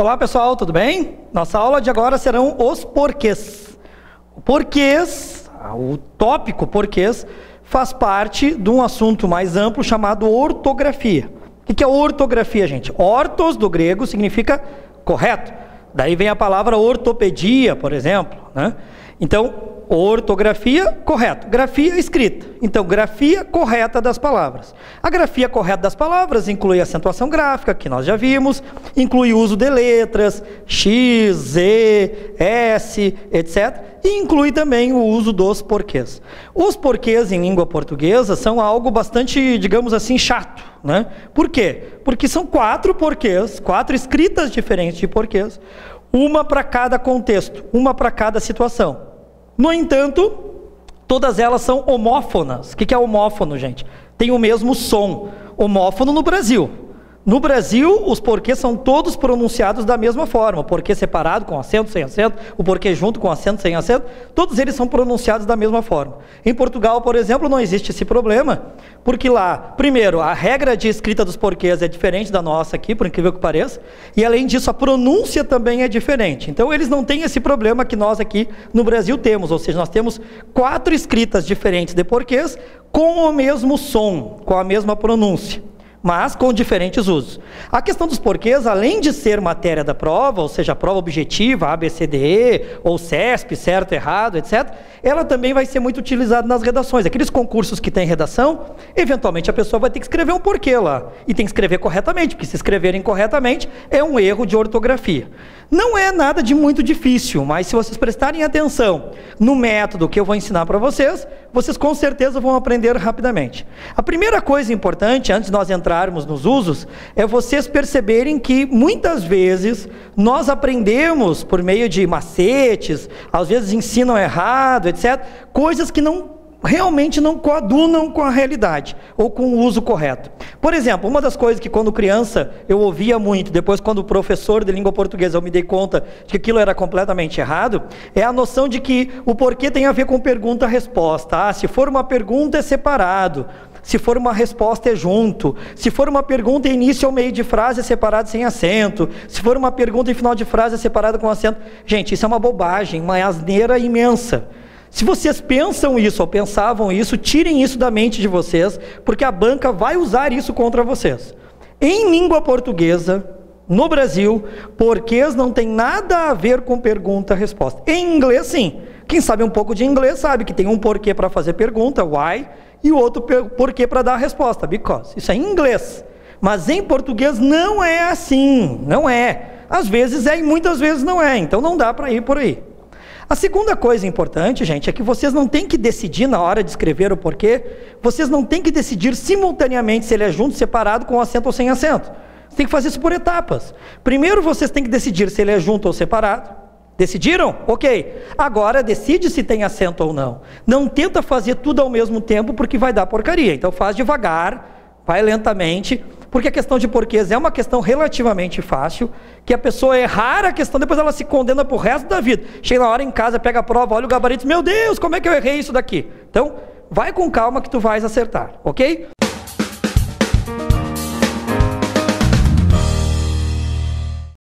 Olá pessoal, tudo bem? Nossa aula de agora serão os porquês. O tópico porquês faz parte de um assunto mais amplo chamado ortografia. O que é ortografia, gente? Ortos, do grego, significa correto. Daí vem a palavra ortopedia, por exemplo, né? Então, ortografia, correto. Grafia, escrita. Então, grafia correta das palavras. A grafia correta das palavras inclui acentuação gráfica, que nós já vimos, inclui o uso de letras, X, Z, S, etc. E inclui também o uso dos porquês. Os porquês em língua portuguesa são algo bastante, digamos assim, chato, né? Por quê? Porque são 4 porquês, 4 escritas diferentes de porquês, uma para cada contexto, uma para cada situação. No entanto, todas elas são homófonas. O que é homófono, gente? Tem o mesmo som. Homófono no Brasil. No Brasil, os porquês são todos pronunciados da mesma forma. O porquê separado, com acento, sem acento. O porquê junto, com acento, sem acento. Todos eles são pronunciados da mesma forma. Em Portugal, por exemplo, não existe esse problema. Porque lá, primeiro, a regra de escrita dos porquês é diferente da nossa aqui, por incrível que pareça. E além disso, a pronúncia também é diferente. Então, eles não têm esse problema que nós aqui no Brasil temos. Ou seja, nós temos 4 escritas diferentes de porquês com o mesmo som, com a mesma pronúncia, mas com diferentes usos. A questão dos porquês, além de ser matéria da prova, ou seja, a prova objetiva, ABCDE, ou CESP, certo, errado, etc., ela também vai ser muito utilizada nas redações. Aqueles concursos que tem redação, eventualmente a pessoa vai ter que escrever um porquê lá, e tem que escrever corretamente, porque se escreverem corretamente, é um erro de ortografia. Não é nada de muito difícil, mas se vocês prestarem atenção no método que eu vou ensinar para vocês, vocês com certeza vão aprender rapidamente. A primeira coisa importante, antes de nós entrarmos nos usos, é vocês perceberem que muitas vezes nós aprendemos por meio de macetes, às vezes ensinam errado, etc., coisas que realmente não coadunam com a realidade, ou com o uso correto. Por exemplo, uma das coisas que quando criança eu ouvia muito, depois quando professor de língua portuguesa eu me dei conta de que aquilo era completamente errado, é a noção de que o porquê tem a ver com pergunta-resposta. Se for uma pergunta é separado, se for uma resposta é junto, se for uma pergunta início ou meio de frase é separado sem acento, se for uma pergunta em final de frase é separado com acento. Gente, isso é uma bobagem, uma asneira imensa. Se vocês pensam isso ou pensavam isso, tirem isso da mente de vocês, porque a banca vai usar isso contra vocês. Em língua portuguesa, no Brasil, porquês não tem nada a ver com pergunta-resposta. Em inglês, sim. Quem sabe um pouco de inglês sabe que tem um porquê para fazer pergunta, why, e o outro porquê para dar a resposta, because. Isso é em inglês. Mas em português não é assim, não é. Às vezes é e muitas vezes não é, então não dá para ir por aí. A segunda coisa importante, gente, é que vocês não têm que decidir na hora de escrever o porquê, vocês não têm que decidir simultaneamente se ele é junto, separado, com acento ou sem acento. Você tem que fazer isso por etapas. Primeiro vocês têm que decidir se ele é junto ou separado. Decidiram? Ok. Agora decide se tem acento ou não. Não tenta fazer tudo ao mesmo tempo porque vai dar porcaria. Então faz devagar, vai lentamente, porque a questão de porquês é uma questão relativamente fácil, que a pessoa errar a questão, depois ela se condena pro resto da vida. Chega na hora em casa, pega a prova, olha o gabarito, meu Deus, como é que eu errei isso daqui? Então, vai com calma que tu vais acertar, ok?